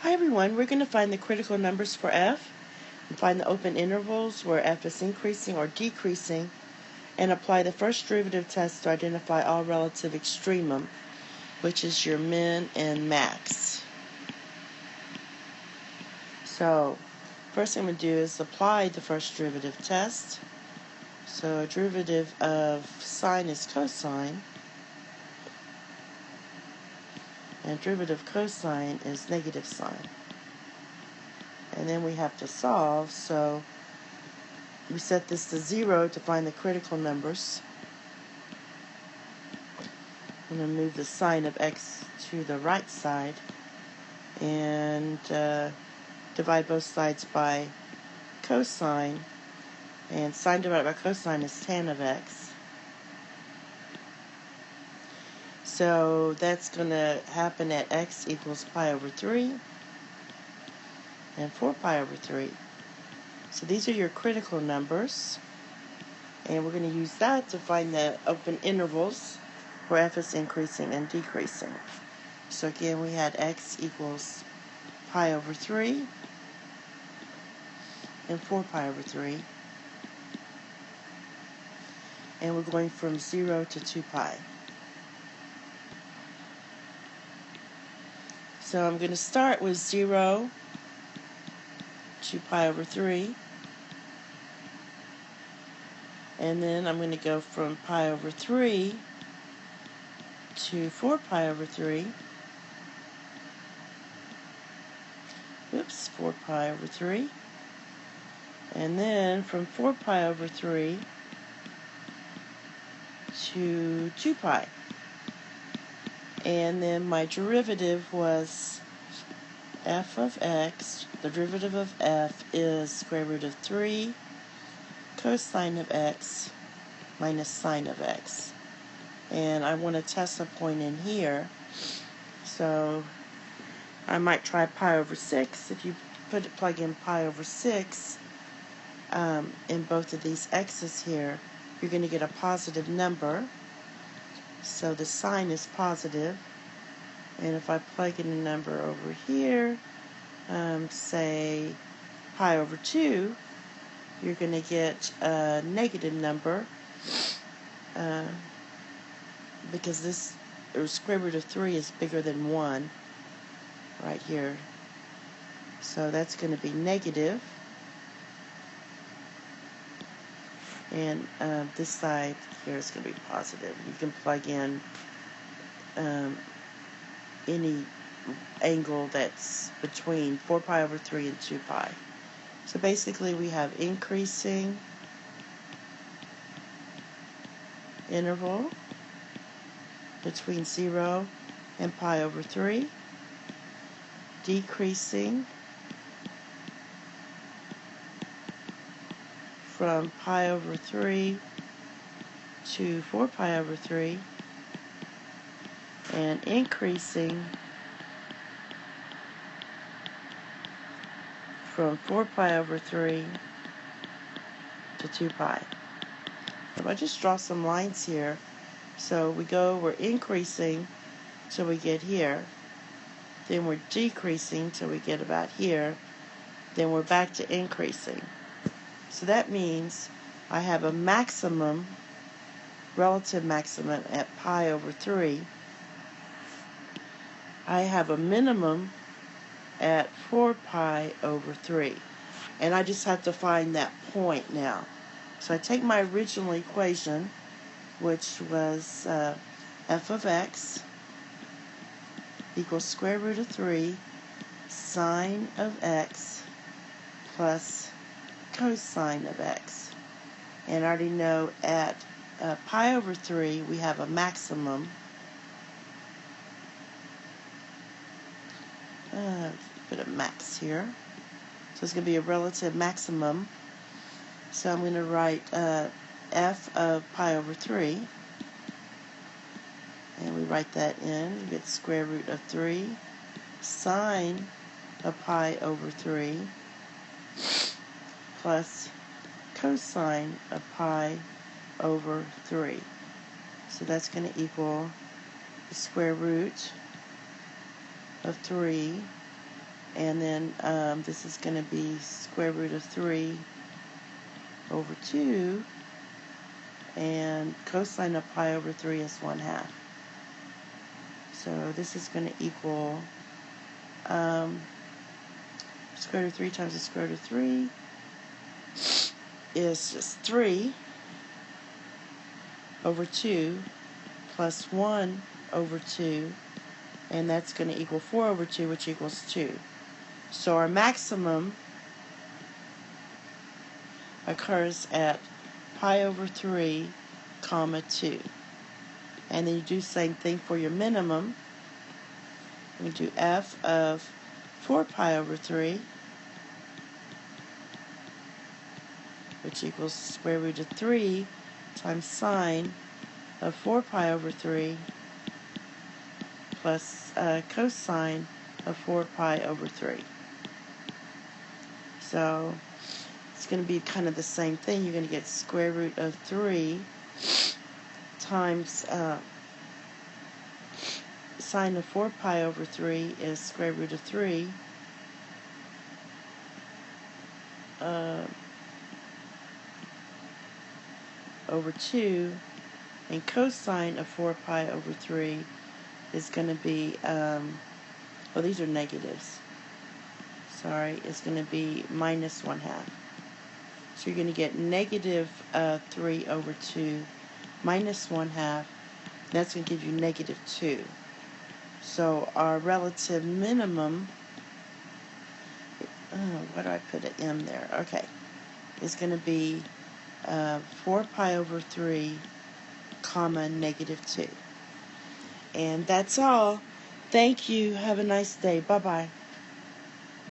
Hi everyone, we're going to find the critical numbers for f and find the open intervals where f is increasing or decreasing and apply the first derivative test to identify all relative extremum, which is your min and max. So first thing I'm going to do is apply the first derivative test. So a derivative of sine is cosine, and derivative of cosine is negative sine. And then we have to solve, so we set this to 0 to find the critical numbers. I'm going to move the sign of x to the right side and divide both sides by cosine, and sine divided by cosine is tan of x. So that's going to happen at x equals pi over 3 and 4 pi over 3. So these are your critical numbers, and we're going to use that to find the open intervals where f is increasing and decreasing. So again, we had x equals pi over 3 and 4 pi over 3. And we're going from 0 to 2 pi. So I'm going to start with 0, 2 pi over 3. And then I'm going to go from pi over 3 to 4 pi over 3. Oops, 4 pi over 3. And then from 4 pi over 3 to 2 pi. And then my derivative was f of x. The derivative of f is square root of 3 cosine of x minus sine of x. And I want to test a point in here, so I might try pi over 6. If you plug in pi over 6 in both of these x's here, you're going to get a positive number. So the sign is positive. And if I plug in a number over here, say pi over 2, you're going to get a negative number because this square root of 3 is bigger than 1 right here. So that's going to be negative. And this side here is going to be positive. You can plug in any angle that's between 4 pi over 3 and 2 pi. So basically we have increasing interval between 0 and pi over 3, decreasing from pi over 3 to 4 pi over 3, and increasing from 4 pi over 3 to 2 pi. If I just draw some lines here, so we're increasing till we get here, then we're decreasing till we get about here, then we're back to increasing. So that means I have a maximum, relative maximum at pi over 3. I have a minimum at 4 pi over 3. And I just have to find that point now. So I take my original equation, which was f of x equals square root of 3 sine of x plus cosine of x. And I already know at pi over 3 we have a maximum. Put a max here. So it's going to be a relative maximum. So I'm going to write f of pi over 3. And we write that in. You get square root of 3 sine of pi over 3 plus cosine of pi over 3. So that's going to equal the square root of 3 And then this is going to be square root of 3 over 2. And cosine of pi over 3 is 1/2. So this is going to equal square root of 3 times the square root of 3 is just 3 over 2 plus 1 over 2, and that's going to equal 4 over 2, which equals 2. So our maximum occurs at pi over 3, comma 2. And then you do the same thing for your minimum. We do f of 4 pi over 3, which equals square root of 3 times sine of 4 pi over 3 plus cosine of 4 pi over 3. So it's going to be kind of the same thing. You're going to get square root of 3 times sine of 4 pi over 3 is square root of 3 over 2, and cosine of 4 pi over 3 is going to be, well, these are negatives. Sorry, it's going to be minus 1/2. So you're going to get negative 3 over 2 minus 1/2. That's going to give you negative 2. So our relative minimum, why do I put an m there? Okay, is going to be 4 pi over 3, comma, negative 2. And that's all. Thank you. Have a nice day. Bye-bye.